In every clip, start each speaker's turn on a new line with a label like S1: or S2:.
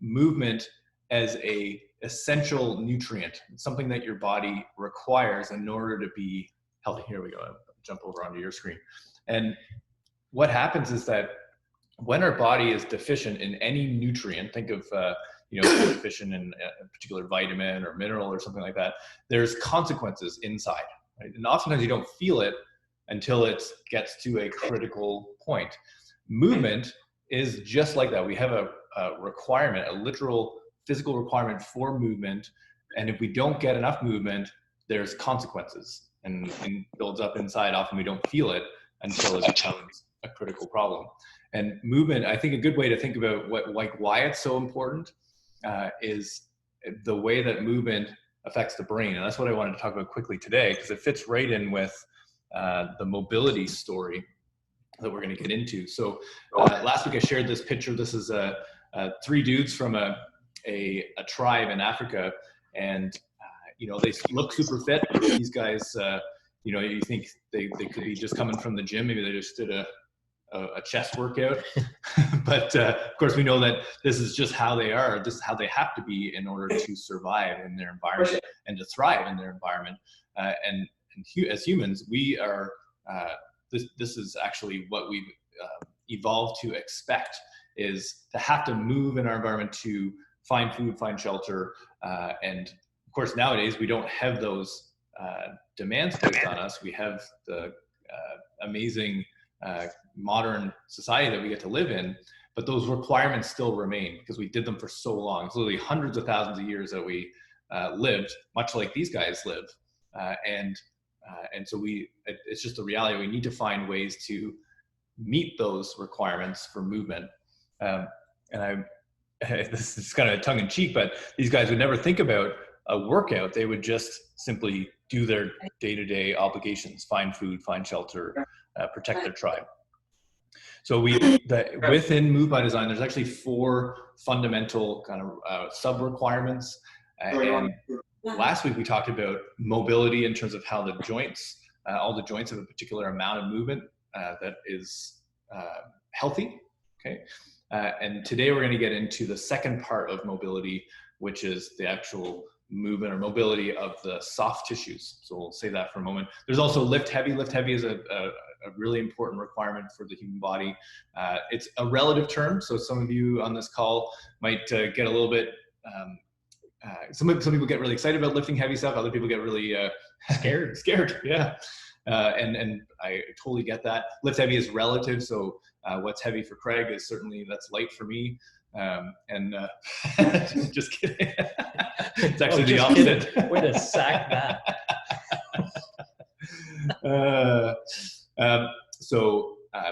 S1: movement as a essential nutrient, something that your body requires in order to be healthy. Here we go. I'll jump over onto your screen. And what happens is that when our body is deficient in any nutrient, think of deficient in a particular vitamin or mineral or something like that, there's consequences inside, right? And oftentimes you don't feel it until it gets to a critical point. Movement is just like that. We have a requirement, a literal physical requirement for movement, and if we don't get enough movement, there's consequences, and builds up inside. Often we don't feel it until it becomes a critical problem. And movement, I think a good way to think about why it's so important is the way that movement affects the brain. And that's what I wanted to talk about quickly today, because it fits right in with the mobility story that we're going to get into. So last week I shared this picture. This is three dudes from a tribe in Africa, and they look super fit. These guys, you think they could be just coming from the gym. Maybe they just did a chest workout. But of course we know that this is just how they are. This is how they have to be in order to survive in their environment and to thrive in their environment. And as humans, we are, this is actually what we've evolved to expect, is to have to move in our environment to find food, find shelter. And of course nowadays we don't have those demands placed on us. We have the amazing modern society that we get to live in, but those requirements still remain because we did them for so long. It's literally hundreds of thousands of years that we lived, much like these guys live. And so it's just the reality. We need to find ways to meet those requirements for movement. This is kind of tongue in cheek, but these guys would never think about a workout. They would just simply do their day-to-day obligations, find food, find shelter, protect their tribe. So within Move by Design, there's actually 4 fundamental kind of sub-requirements. And last week we talked about mobility in terms of how the joints, all the joints have a particular amount of movement that is healthy, okay? And today we're going to get into the second part of mobility, which is the actual movement or mobility of the soft tissues. So we'll say that for a moment. There's also lift heavy. Lift heavy is a really important requirement for the human body. It's a relative term, so some of you on this call might get a little bit, some people get really excited about lifting heavy stuff, other people get really scared, yeah. And I totally get that. Lift heavy is relative, so what's heavy for Craig is certainly that's light for me. Just kidding. It's actually the opposite.
S2: Kidding. Way to sack that.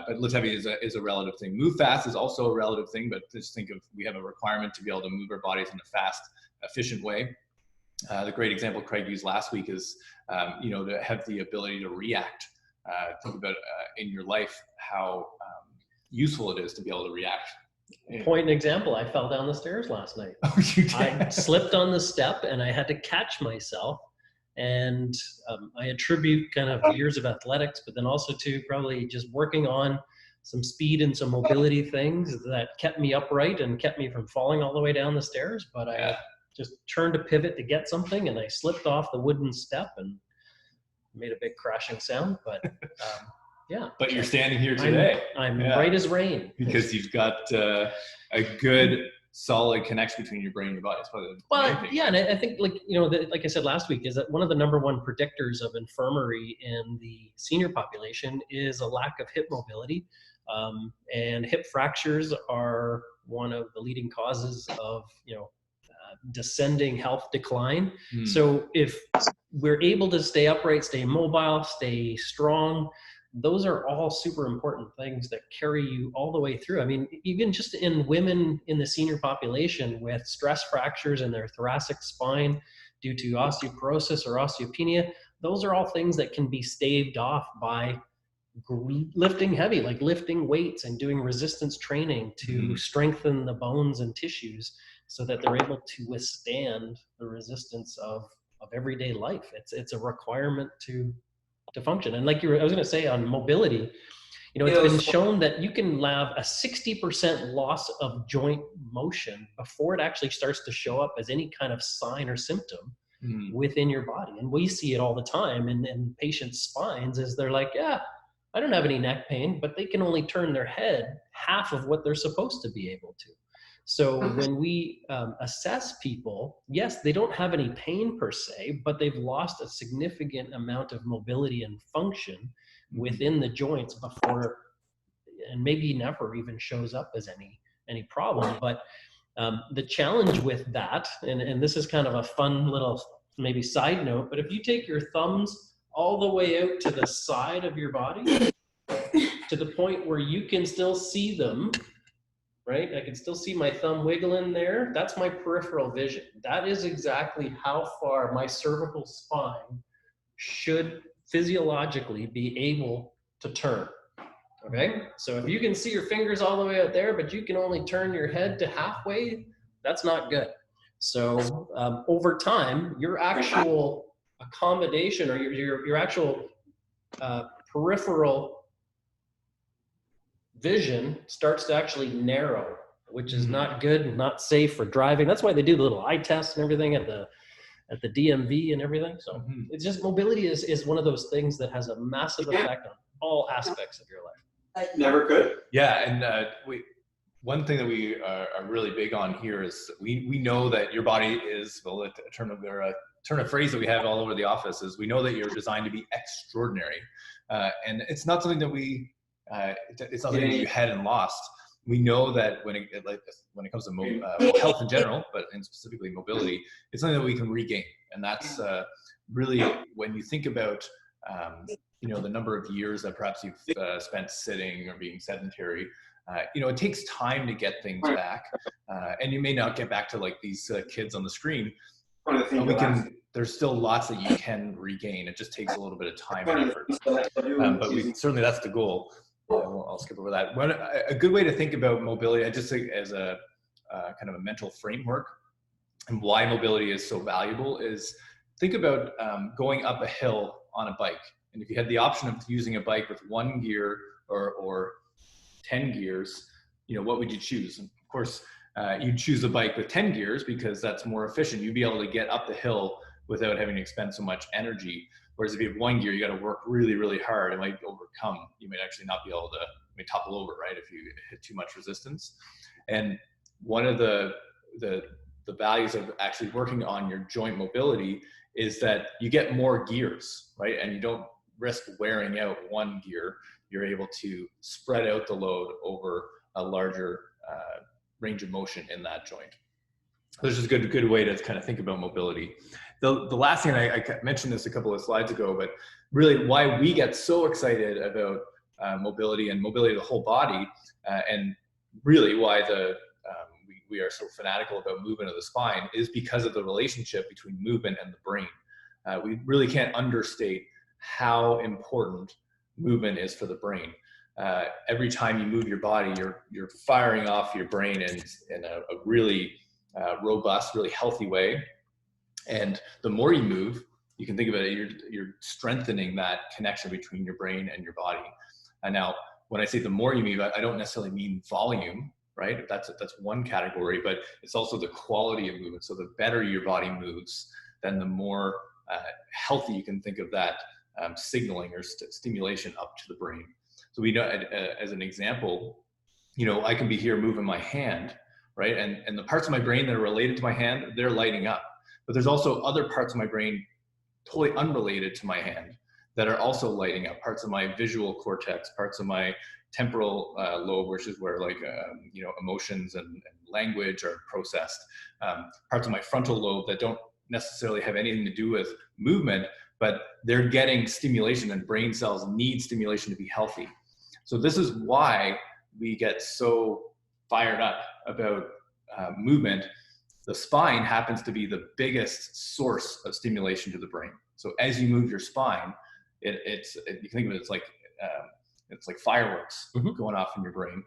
S1: But lift heavy is a relative thing. Move fast is also a relative thing, but just think of, we have a requirement to be able to move our bodies in a fast, efficient way. The great example Craig used last week is, to have the ability to react. Think about in your life how useful it is to be able to react.
S2: Point an example, I fell down the stairs last night.
S1: Oh, you did?
S2: I slipped on the step and I had to catch myself. And I attribute kind of years of athletics, but then also to probably just working on some speed and some mobility things that kept me upright and kept me from falling all the way down the stairs. But I just turned a pivot to get something and I slipped off the wooden step and made a big crashing sound. But yeah.
S1: But you're standing here today.
S2: I'm right as rain.
S1: Because you've got a good, solid connection between your brain and your body. It's probably the main thing.
S2: Yeah, and I think, like I said last week, is that one of the number one predictors of infirmary in the senior population is a lack of hip mobility, and hip fractures are one of the leading causes of descending health decline. So if we're able to stay upright, stay mobile, stay strong, those are all super important things that carry you all the way through. I mean, even just in women in the senior population with stress fractures in their thoracic spine due to osteoporosis or osteopenia, those are all things that can be staved off by lifting heavy, like lifting weights and doing resistance training to strengthen the bones and tissues so that they're able to withstand the resistance of everyday life. It's a requirement to function. And like I was going to say on mobility, You know, it's been shown that you can have a 60% loss of joint motion before it actually starts to show up as any kind of sign or symptom within your body. And we see it all the time in patients' spines, is they're like, yeah, I don't have any neck pain, but they can only turn their head half of what they're supposed to be able to. So when we assess people, yes, they don't have any pain per se, but they've lost a significant amount of mobility and function within the joints before, and maybe never even shows up as any problem. But the challenge with that, and this is kind of a fun little maybe side note, but if you take your thumbs all the way out to the side of your body, to the point where you can still see them, right? I can still see my thumb wiggling there. That's my peripheral vision. That is exactly how far my cervical spine should physiologically be able to turn. Okay, so if you can see your fingers all the way out there, but you can only turn your head to halfway, that's not good. So over time, your actual accommodation, or your actual peripheral vision starts to actually narrow, which is not good and not safe for driving. That's why they do the little eye tests and everything at the DMV and everything. So it's just, mobility is one of those things that has a massive effect on all aspects of your life.
S3: I never could.
S1: Yeah, and one thing that we are really big on here is we know that your body is, well, a turn of phrase that we have all over the office is, we know that you're designed to be extraordinary, and it's not something that it's not something that you had and lost. We know that when it comes to health in general, but and specifically mobility, it's something that we can regain, and that's really, when you think about the number of years that perhaps you've spent sitting or being sedentary, it takes time to get things back, and you may not get back to like these kids on the screen. There's still lots that you can regain. It just takes a little bit of time and effort, but certainly that's the goal. I'll skip over that. A good way to think about mobility, I just think as a kind of a mental framework, and why mobility is so valuable, is think about going up a hill on a bike. And if you had the option of using a bike with 1 gear or 10 gears, what would you choose? And of course, you'd choose a bike with 10 gears because that's more efficient. You'd be able to get up the hill without having to expend so much energy. Whereas if you have 1 gear, you got to work really, really hard. It might overcome. You might actually not be able to, topple over, right, if you hit too much resistance. And one of the values of actually working on your joint mobility is that you get more gears, right? And you don't risk wearing out 1 gear. You're able to spread out the load over a larger range of motion in that joint. So this is a good way to kind of think about mobility. The last thing, I mentioned this a couple of slides ago, but really why we get so excited about mobility and mobility of the whole body, and really why we are so fanatical about movement of the spine, is because of the relationship between movement and the brain. We really can't understate how important movement is for the brain. Every time you move your body, you're firing off your brain in a really robust, really healthy way. And the more you move, you can think of it, you're strengthening that connection between your brain and your body. And now, when I say the more you move, I don't necessarily mean volume, right? That's one category, but it's also the quality of movement. So the better your body moves, then the more healthy you can think of that signaling or stimulation up to the brain. So we know, as an example, I can be here moving my hand, right? And the parts of my brain that are related to my hand, they're lighting up. But there's also other parts of my brain totally unrelated to my hand that are also lighting up. Parts of my visual cortex, parts of my temporal lobe, which is where emotions and language are processed. Parts of my frontal lobe that don't necessarily have anything to do with movement, but they're getting stimulation, and brain cells need stimulation to be healthy. So this is why we get so fired up about movement. The spine happens to be the biggest source of stimulation to the brain. So as you move your spine, you can think of it as it's like fireworks going off in your brain.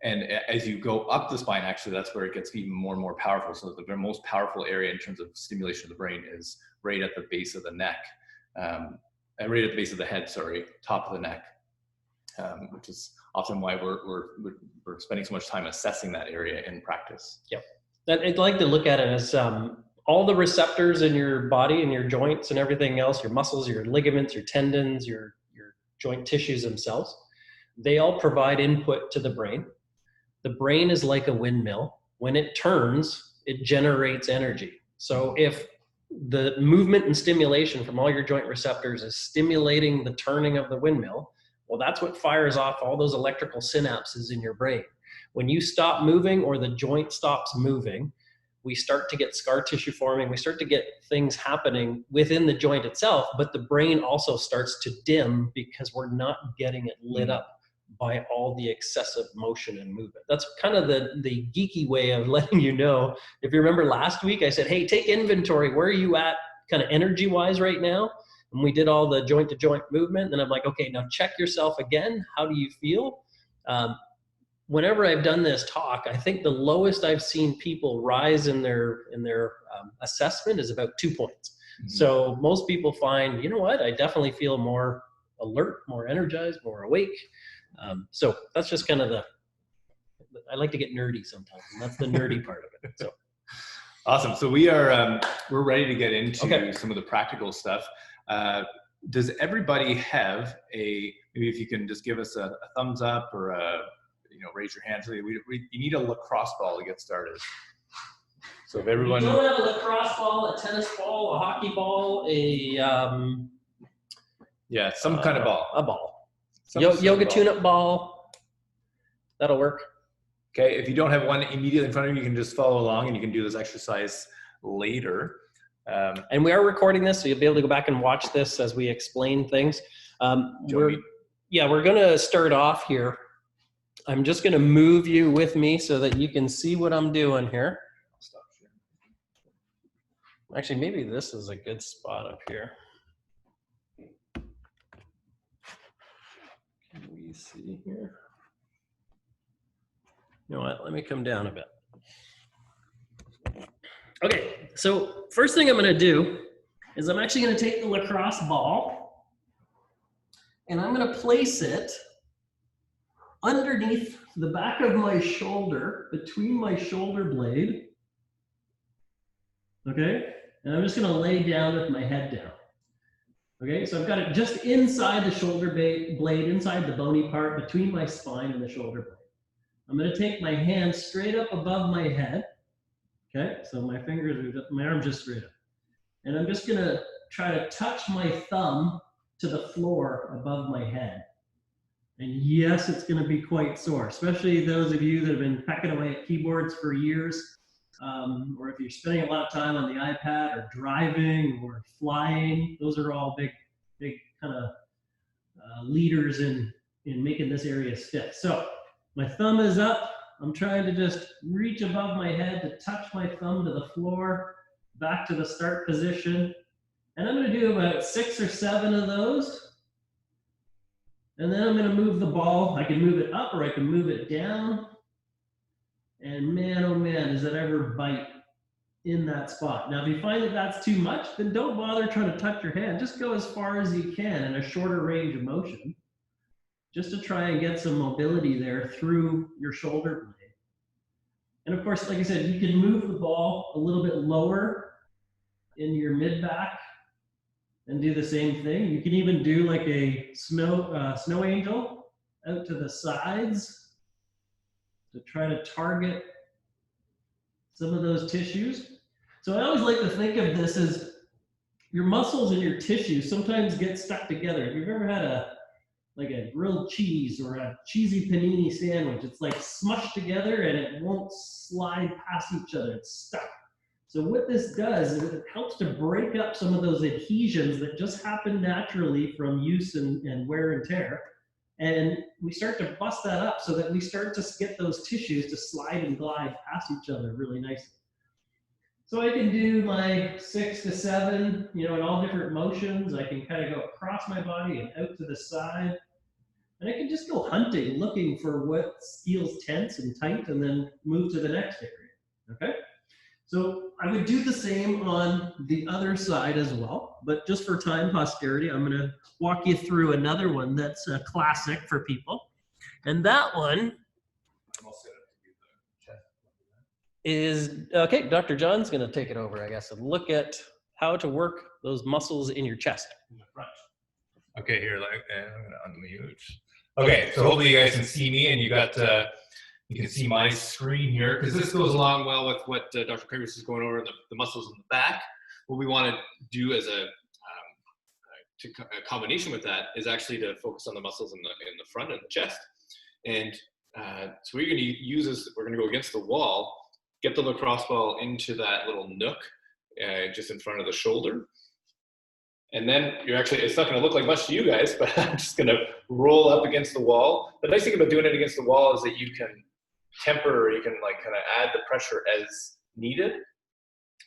S1: And as you go up the spine, actually, that's where it gets even more and more powerful. So the most powerful area in terms of stimulation of the brain is right at the base of the neck, right at the base of the head, sorry, top of the neck. which is often why we're spending so much time assessing that area in practice.
S2: Yep. I'd like to look at it as all the receptors in your body and your joints and everything else, your muscles, your ligaments, your tendons, your joint tissues themselves, they all provide input to the brain. The brain is like a windmill. When it turns, it generates energy. So if the movement and stimulation from all your joint receptors is stimulating the turning of the windmill, well, that's what fires off all those electrical synapses in your brain. When you stop moving or the joint stops moving, we start to get scar tissue forming. We start to get things happening within the joint itself, but the brain also starts to dim because we're not getting it lit up by all the excessive motion and movement. That's kind of the geeky way of letting you know. If you remember last week, I said, hey, take inventory. Where are you at kind of energy-wise right now? And we did all the joint-to-joint movement. And I'm like, okay, now check yourself again. How do you feel? Whenever I've done this talk, I think the lowest I've seen people rise in their assessment is about 2 points. Mm-hmm. So most people find, you know what, I definitely feel more alert, more energized, more awake. So that's just kind of I like to get nerdy sometimes, and that's the nerdy part of it. So
S1: awesome. So we're ready to get into some of the practical stuff. Does everybody have maybe if you can just give us a thumbs up or raise your hand. You need a lacrosse ball to get started. So if everyone...
S2: You don't have a lacrosse ball, a tennis ball, a hockey ball,
S1: some kind of ball.
S2: A ball. Yoga tune-up ball. That'll work.
S1: Okay, if you don't have one immediately in front of you, you can just follow along and you can do this exercise later.
S2: And we are recording this, so you'll be able to go back and watch this as we explain things. We're going to start off here. I'm just going to move you with me so that you can see what I'm doing here. Actually, maybe this is a good spot up here. Can we see here? You know what? Let me come down a bit. Okay, so first thing I'm going to do is I'm actually going to take the lacrosse ball and I'm going to place it underneath the back of my shoulder, between my shoulder blade. Okay, and I'm just going to lay down with my head down. Okay, so I've got it just inside the shoulder blade, inside the bony part, between my spine and the shoulder blade. I'm going to take my hand straight up above my head. Okay, so my arm's just straight up. And I'm just going to try to touch my thumb to the floor above my head. And yes, it's going to be quite sore, especially those of you that have been pecking away at keyboards for years, or if you're spending a lot of time on the iPad or driving or flying. Those are all big kind of leaders in making this area stiff. So my thumb is up. I'm trying to just reach above my head to touch my thumb to the floor, back to the start position. And I'm going to do about 6 or 7 of those. And then I'm going to move the ball. I can move it up or I can move it down. And man, oh man, does it ever bite in that spot. Now, if you find that that's too much, then don't bother trying to touch your hand. Just go as far as you can in a shorter range of motion, just to try and get some mobility there through your shoulder blade. And of course, like I said, you can move the ball a little bit lower in your mid-back and do the same thing. You can even do like a snow angel out to the sides to try to target some of those tissues. So I always like to think of this as your muscles and your tissues sometimes get stuck together. If you've ever had a grilled cheese or a cheesy panini sandwich, it's like smushed together and it won't slide past each other. It's stuck. So what this does is it helps to break up some of those adhesions that just happen naturally from use and wear and tear. And we start to bust that up so that we start to get those tissues to slide and glide past each other really nicely. So I can do my 6 to 7, in all different motions. I can kind of go across my body and out to the side. And I can just go hunting, looking for what feels tense and tight, and then move to the next area, okay? So I would do the same on the other side as well, but just for time posterity, I'm going to walk you through another one that's a classic for people. And that one is, okay, Dr. John's going to take it over, I guess, and look at how to work those muscles in your chest.
S1: Okay, here, I'm gonna unmute. Okay, so hopefully you guys can see me, and you can see my screen here, because this goes along well with what Dr. Craig was going over, the muscles in the back. What we want to do as a combination with that is actually to focus on the muscles in the front and the chest. And so what you're going to use is, we're going to go against the wall, get the lacrosse ball into that little nook just in front of the shoulder. And then it's not going to look like much to you guys, but I'm just going to roll up against the wall. The nice thing about doing it against the wall is that you can temper, or you can like kind of add the pressure as needed.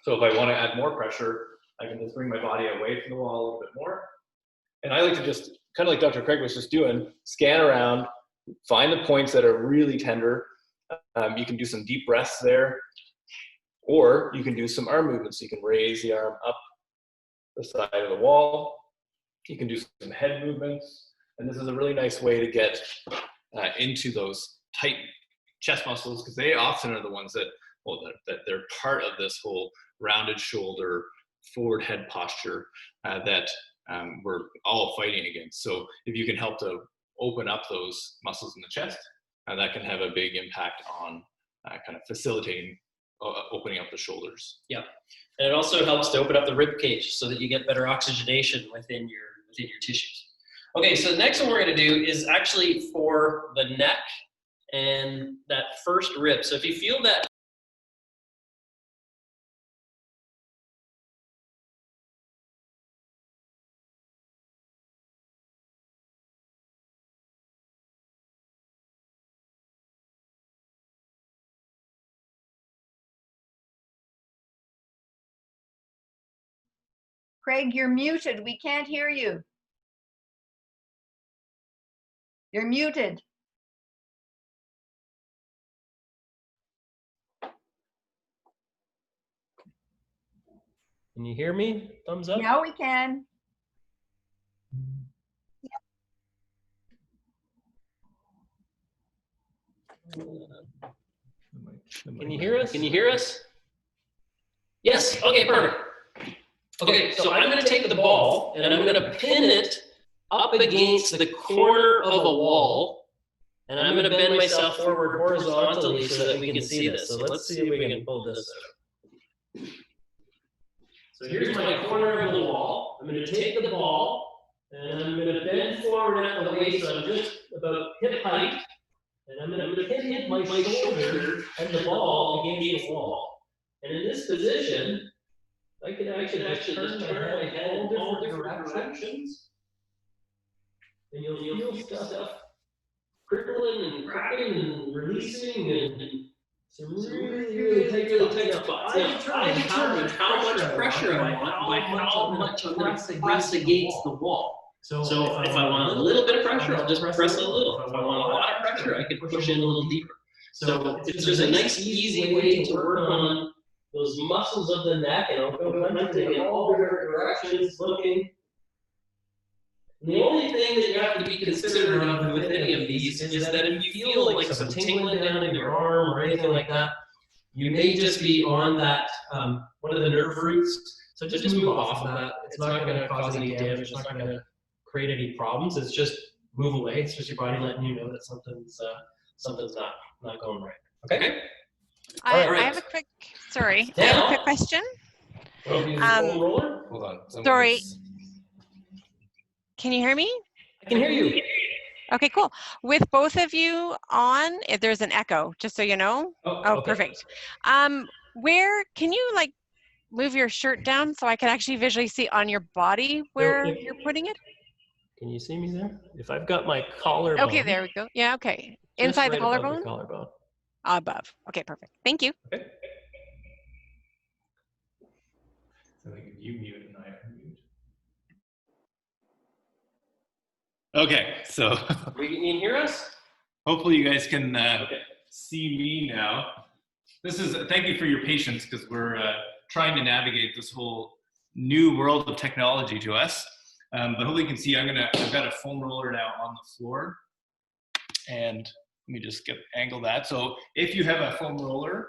S1: So if I want to add more pressure, I can just bring my body away from the wall a little bit more. And I like to just, kind of like Dr. Craig was just doing, scan around, find the points that are really tender. You can do some deep breaths there, or you can do some arm movements. You can raise the arm up the side of the wall. You can do some head movements. And this is a really nice way to get into those tight chest muscles, because they often are the ones that they're part of this whole rounded shoulder, forward head posture that we're all fighting against. So if you can help to open up those muscles in the chest, that can have a big impact on kind of facilitating opening up the shoulders.
S2: Yeah, and it also helps to open up the rib cage so that you get better oxygenation within your tissues. Okay, so the next one we're going to do is actually for the neck and that first rib. So if you feel that
S3: Craig, you're muted. We can't hear you. You're muted.
S2: Can you hear me? Thumbs up.
S3: Now we can.
S2: Can you hear us? Can you hear us? Yes. Okay, perfect. Okay, so I'm going to take the ball and I'm going to pin it up against the corner of a wall, and I'm going to bend myself forward horizontally so that we can see this. So let's see if we can pull this out. So here's my corner of the wall. I'm going to take the ball and I'm going to bend forward at the waist, so I'm just about hip height, and I'm going to hit my shoulder and the ball against the wall. And in this position, I can actually just turn my head in all different directions. And you'll feel stuff crippling and cracking and releasing and some really tight spots. I determine how much pressure I want by how much I'm going to press against the wall. So if I want a little bit of pressure, I'll just press a little. If I want a lot of pressure, I can push in a little deeper. So it's just a nice, easy way to work on those muscles of the neck, and I'll go hunting in all different directions, looking. And the only thing that you have to be considerate of with any of these is that if you feel like some tingling down in your arm or anything like that, you may just be on that one of the nerve roots. So just move off of that. It's not going to cause any damage. It's not going to create any problems. It's just move away. It's just your body letting you know that something's not going right. Okay.
S4: I have a quick, sorry, I have a quick question.
S2: Hold
S1: on.
S4: Sorry. Can you hear me?
S2: I can hear you.
S4: Okay, cool. With both of you on, there's an echo, just so you know. Oh, okay. Perfect. Where, can you like move your shirt down so I can actually visually see on your body where you're putting it?
S2: Can you see me there? If I've got my collarbone.
S4: Okay, there we go. Yeah, okay. Inside
S2: right
S4: the collarbone?
S2: Above the collarbone.
S4: Above. Okay, perfect. Thank you.
S2: Okay.
S1: So you mute and I unmute. Okay, so
S2: You can hear us?
S1: hopefully you guys can see me now. Thank you for your patience, because we're trying to navigate this whole new world of technology to us. But hopefully you can see I've got a foam roller now on the floor. And let me just angle that. So if you have a foam roller,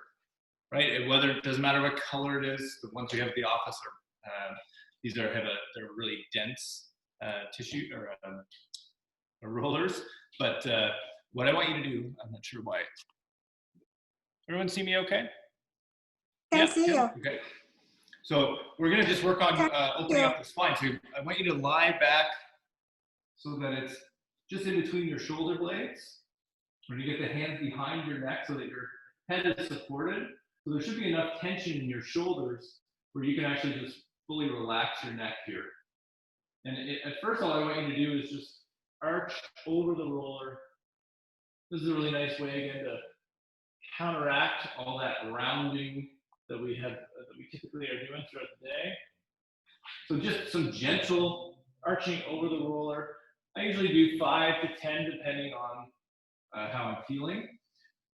S1: right, it doesn't matter what color it is, the ones we have at the office are, they're really dense tissue or rollers. But what I want you to do, I'm not sure why. Everyone see me okay?
S5: I see you.
S1: Okay. So we're going to just work on opening up the spine. So I want you to lie back so that it's just in between your shoulder blades. When you get the hands behind your neck so that your head is supported. So there should be enough tension in your shoulders where you can actually just fully relax your neck here. And at first, all I want you to do is just arch over the roller. This is a really nice way, again, to counteract all that rounding that we typically are doing throughout the day. So just some gentle arching over the roller. I usually do 5 to 10 depending on how I'm feeling.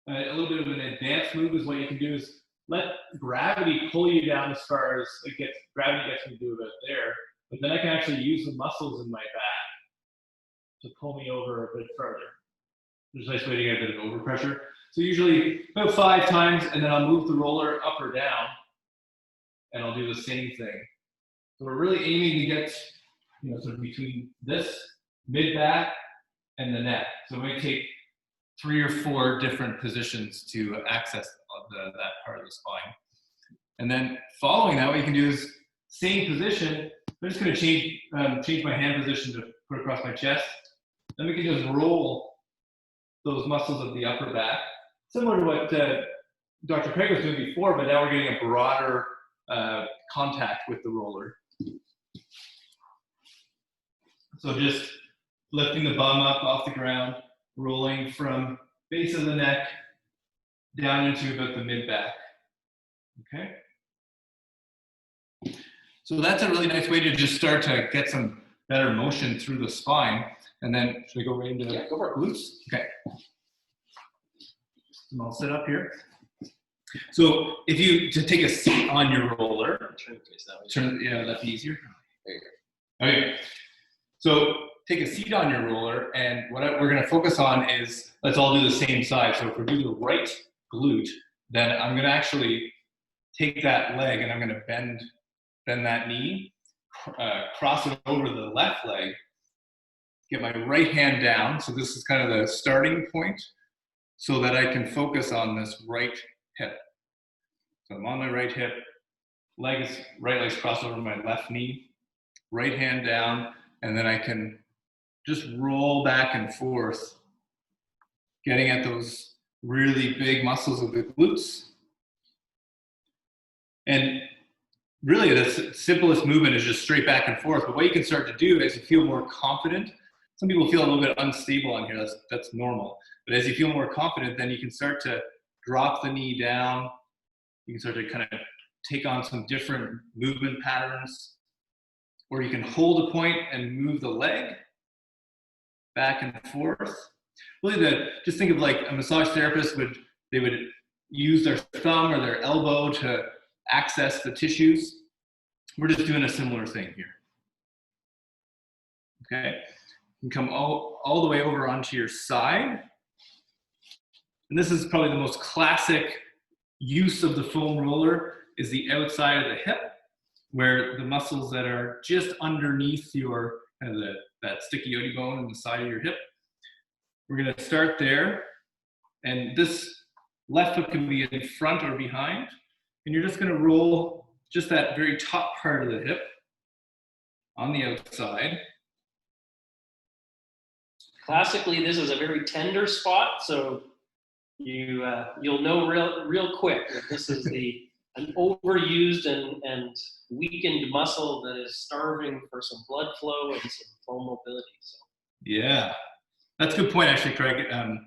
S1: A little bit of an advanced move is what you can do is let gravity pull you down as far as gravity gets me to do about there. But then I can actually use the muscles in my back to pull me over a bit further. There's a nice way to get a bit of overpressure. So usually about 5 times, and then I'll move the roller up or down, and I'll do the same thing. So we're really aiming to get, sort of between this mid-back and the neck. So we take 3 or 4 different positions to access that part of the spine. And then following that, what you can do is same position. I'm just going to change my hand position to put across my chest. Then we can just roll those muscles of the upper back, similar to what Dr. Craig was doing before, but now we're getting a broader contact with the roller. So just lifting the bum up off the ground, rolling from base of the neck down into about the mid-back. Okay? So that's a really nice way to just start to get some better motion through the spine. And then, should I go right into
S2: Go for it.
S1: glutes? Okay. And I'll sit up here. So if you to take a seat on your roller, that'd be easier.
S2: There you go.
S1: Okay. So take a seat on your roller, and what we're going to focus on is, let's all do the same side. So if we do the right glute, then I'm going to actually take that leg and I'm going to bend that knee, cross it over the left leg, get my right hand down. So this is kind of the starting point so that I can focus on this right hip. So I'm on my right hip, right leg's crossed over my left knee, right hand down, and then I can just roll back and forth, getting at those really big muscles of the glutes. And really the simplest movement is just straight back and forth. But what you can start to do as you feel more confident, some people feel a little bit unstable on here, that's normal. But as you feel more confident, then you can start to drop the knee down. You can start to kind of take on some different movement patterns. Or you can hold a point and move the leg back and forth. Really, just think of like a massage therapist would use their thumb or their elbow to access the tissues. We're just doing a similar thing here. Okay, you can come all the way over onto your side. And this is probably the most classic use of the foam roller is the outside of the hip, where the muscles that are just underneath your kind of that stichioti bone in the side of your hip. We're going to start there, and this left hook can be in front or behind, and you're just going to roll just that very top part of the hip on the outside.
S2: Classically, this is a very tender spot, so you'll know real quick that this is an overused and weakened muscle that is starving for some blood flow and some foam mobility. So. Yeah,
S1: that's a good point, actually, Craig. And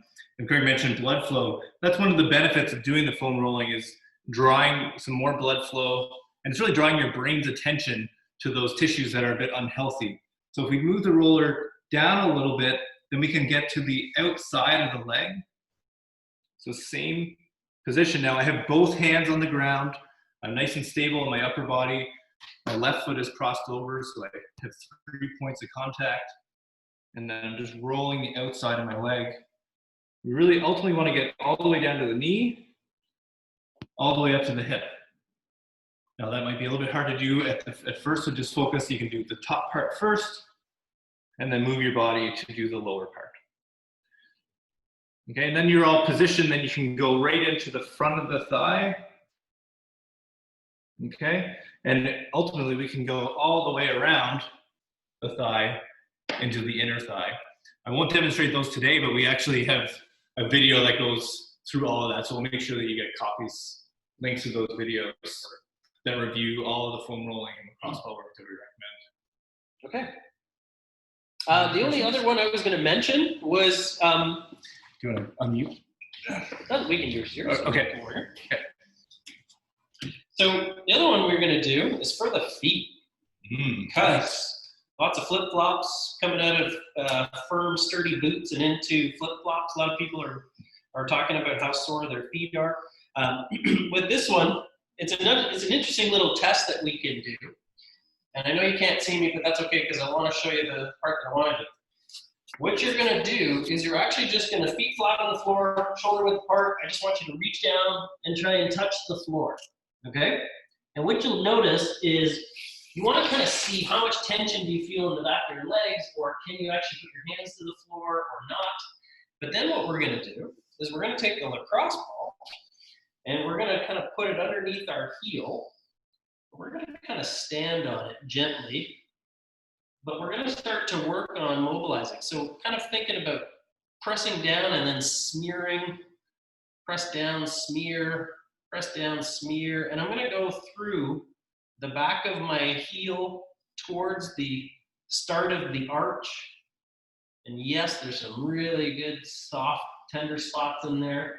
S1: Craig mentioned blood flow. That's one of the benefits of doing the foam rolling is drawing some more blood flow, and it's really drawing your brain's attention to those tissues that are a bit unhealthy. So if we move the roller down a little bit, then we can get to the outside of the leg. So same position. Now I have both hands on the ground. I'm nice and stable in my upper body. My left foot is crossed over, so I have 3 points of contact. And then I'm just rolling the outside of my leg. You really ultimately want to get all the way down to the knee, all the way up to the hip. Now that might be a little bit hard to do at first, so just focus. You can do the top part first, and then move your body to do the lower part. Okay, and then you're all positioned, then you can go right into the front of the thigh. Okay, and ultimately we can go all the way around the thigh into the inner thigh. I won't demonstrate those today, but we actually have a video that goes through all of that, so we'll make sure that you get copies, links to those videos that review all of the foam rolling and the crossball work that we recommend.
S2: Okay. The only other one I was going to mention was.
S1: Do you want to unmute?
S2: We can use yours.
S1: Okay.
S2: So the other one we're going to do is for the feet. Because lots of flip-flops coming out of firm, sturdy boots and into flip-flops. A lot of people are talking about how sore their feet are. With this one, it's an interesting little test that we can do. And I know you can't see me, but that's okay because I want to show you the part that I want to do. What you're going to do is you're actually just going to feet flat on the floor, shoulder width apart. I just want you to reach down and try and touch the floor, okay? And what you'll notice is you want to kind of see how much tension do you feel in the back of your legs, or can you actually put your hands to the floor or not? But then what we're going to do is we're going to take the lacrosse ball and we're going to kind of put it underneath our heel. We're going to kind of stand on it gently, but we're going to start to work on mobilizing. So kind of thinking about pressing down and then smearing, press down, smear, press down, smear. And I'm going to go through the back of my heel towards the start of the arch. And yes, there's some really good, soft, tender spots in there.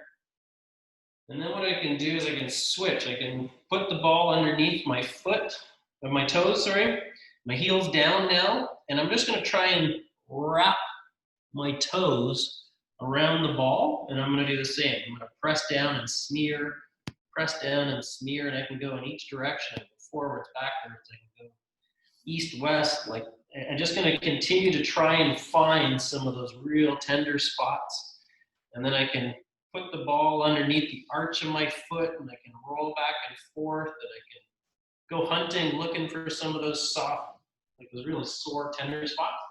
S2: And then what I can do is I can switch. I can put the ball underneath my foot, or my toes, sorry. My heel's down now, and I'm just gonna try and wrap my toes around the ball, and I'm gonna do the same. I'm gonna press down and smear, press down and smear, and I can go in each direction. I can go forwards, backwards, I can go east, west, like, I'm just gonna continue to try and find some of those real tender spots. And then I can put the ball underneath the arch of my foot, and I can roll back and forth, and I can go hunting, looking for some of those soft, like those really sore, tender spots.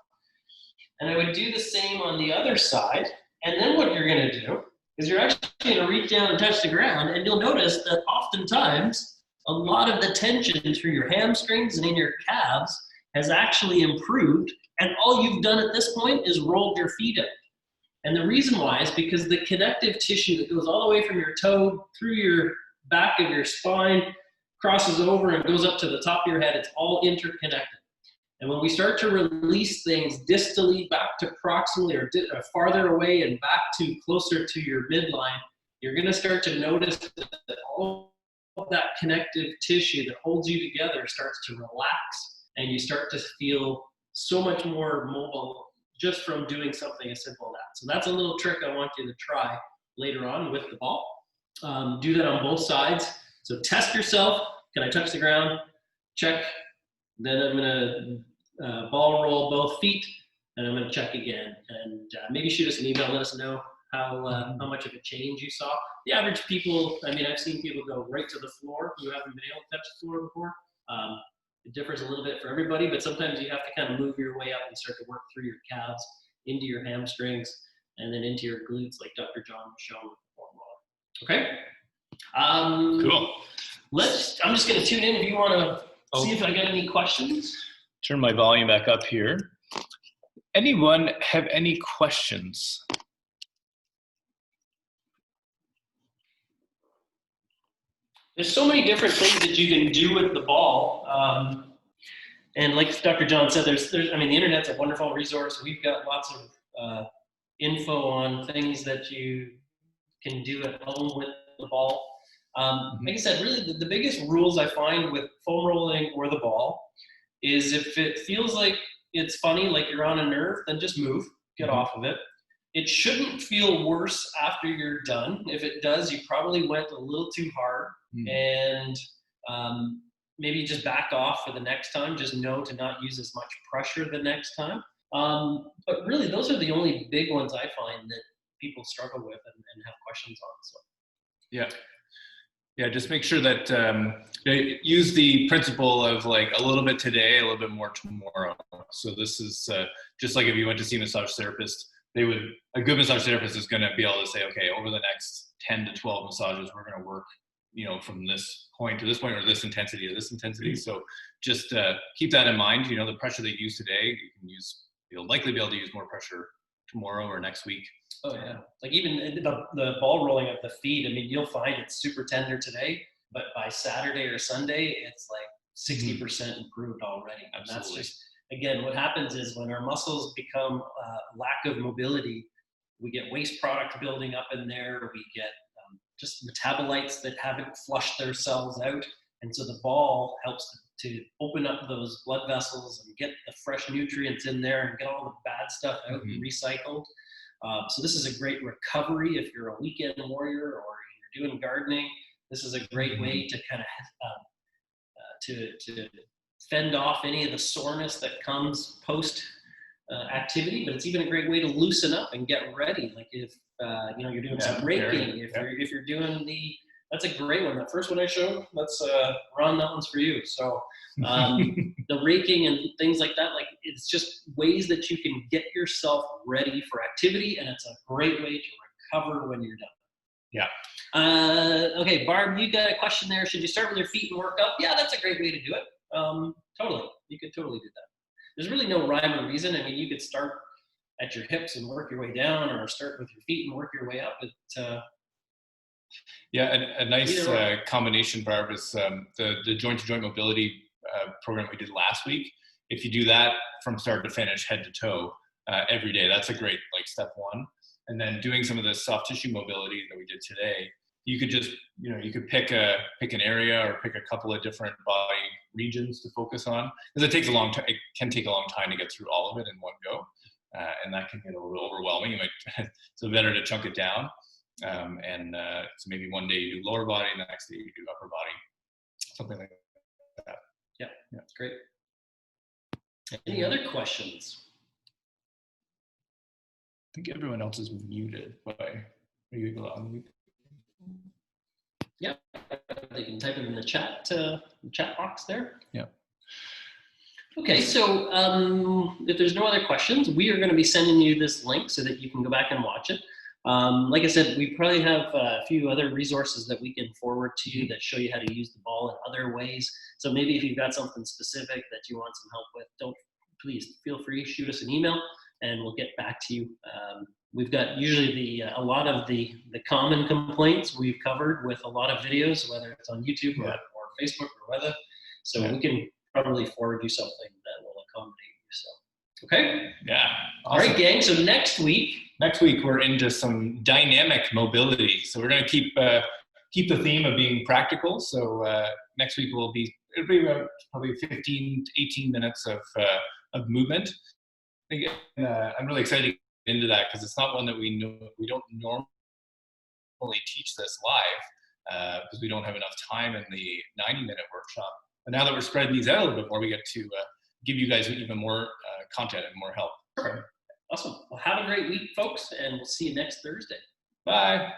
S2: And I would do the same on the other side. And then what you're gonna do is you're actually gonna reach down and touch the ground, and you'll notice that oftentimes a lot of the tension through your hamstrings and in your calves has actually improved, and all you've done at this point is rolled your feet out. And the reason why is because the connective tissue that goes all the way from your toe through your back of your spine, crosses over and goes up to the top of your head, it's all interconnected. And when we start to release things distally back to proximally or farther away and back to closer to your midline, you're gonna start to notice that all of that connective tissue that holds you together starts to relax, and you start to feel so much more mobile just from doing something as simple as that. So that's a little trick I want you to try later on with the ball. Do that on both sides. So test yourself. Can I touch the ground? Check. Then I'm gonna ball roll both feet, and I'm gonna check again. And maybe shoot us an email, let us know how much of a change you saw. The average people, I mean, I've seen people go right to the floor who haven't been able to touch the floor before. It differs a little bit for everybody, but sometimes you have to kind of move your way up and start to work through your calves, into your hamstrings, and then into your glutes, like Dr. John was showing with the foam roller. Okay?
S1: Cool.
S2: I'm just going to tune in if you want to see if I got any questions.
S1: Turn my volume back up here. Anyone have any questions?
S2: There's so many different things that you can do with the ball. And like Dr. John said, I mean, the internet's a wonderful resource. We've got lots of info on things that you can do at home with the ball. Like I said, really the biggest rules I find with foam rolling or the ball is if it feels like it's funny, like you're on a nerve, then just move, get off of it. it shouldn't feel worse after you're done. If it does, you probably went a little too hard, and maybe just back off for the next time. Just know to not use as much pressure the next time. But really, those are the only big ones I find that people struggle with and have questions on. So.
S1: Yeah, just make sure that use the principle of like a little bit today, a little bit more tomorrow. So this is just like if you went to see a massage therapist, a good massage therapist is going to be able to say, okay, over the next 10 to 12 massages, we're going to work, from this point to this point, or this intensity to this intensity. So just keep that in mind. The pressure that you use today, you'll likely be able to use more pressure tomorrow or next week.
S2: Oh yeah, like even the ball rolling of the feet. I mean, you'll find it's super tender today, but by Saturday or Sunday, it's like 60% improved already. And that's just, again, what happens is when our muscles become lack of mobility, we get waste product building up in there. We get just metabolites that haven't flushed themselves out, and so the ball helps to open up those blood vessels and get the fresh nutrients in there and get all the bad stuff out and recycled. So this is a great recovery if you're a weekend warrior or you're doing gardening. This is a great way to kind of to fend off any of the soreness that comes post activity. But it's even a great way to loosen up and get ready. Like if you're doing some raking, if you're doing that's a great one. That first one I showed, that's Ron, that one's for you. So the raking and things like that, like it's just ways that you can get yourself ready for activity, and it's a great way to recover when you're done.
S1: Yeah.
S2: Okay, Barb, you got a question there. Should you start with your feet and work up? Yeah, that's a great way to do it. Totally. You could totally do that. There's really no rhyme or reason. I mean, you could start at your hips and work your way down, or start with your feet and work your way up.
S1: Yeah, a nice combination, Barb, is the joint-to-joint mobility program we did last week. If you do that from start to finish, head to toe, every day, that's a great step one. And then doing some of the soft tissue mobility that we did today, you could just you could pick an area or pick a couple of different body regions to focus on, because it takes a long time. It can take a long time to get through all of it in one go, and that can get a little overwhelming. So better to chunk it down. So maybe one day you do lower body, and the next day you do upper body, something like that.
S2: Yeah, great. Any other questions?
S1: I think everyone else is muted. Are you able to unmute?
S2: Yeah, they can type it in the chat box there.
S1: Yeah.
S2: Okay, so if there's no other questions, we are going to be sending you this link so that you can go back and watch it. Like I said, we probably have a few other resources that we can forward to you that show you how to use the ball in other ways. So maybe if you've got something specific that you want some help with, please feel free, shoot us an email and we'll get back to you. We've got usually a lot of the common complaints we've covered with a lot of videos, whether it's on YouTube or Facebook or whether. So we can probably forward you something that will accommodate you. So, okay?
S1: Yeah.
S2: Awesome. All right, gang. So next week
S1: we're into some dynamic mobility. So we're going to keep the theme of being practical. So next week it'll be about probably 15 to 18 minutes of movement. I'm really excited to get into that because it's not one that we don't normally teach this live because we don't have enough time in the 90-minute workshop. But now that we're spreading these out a little bit more, we get to give you guys even more content and more help.
S2: Perfect. Awesome. Well, have a great week, folks, and we'll see you next Thursday.
S1: Bye.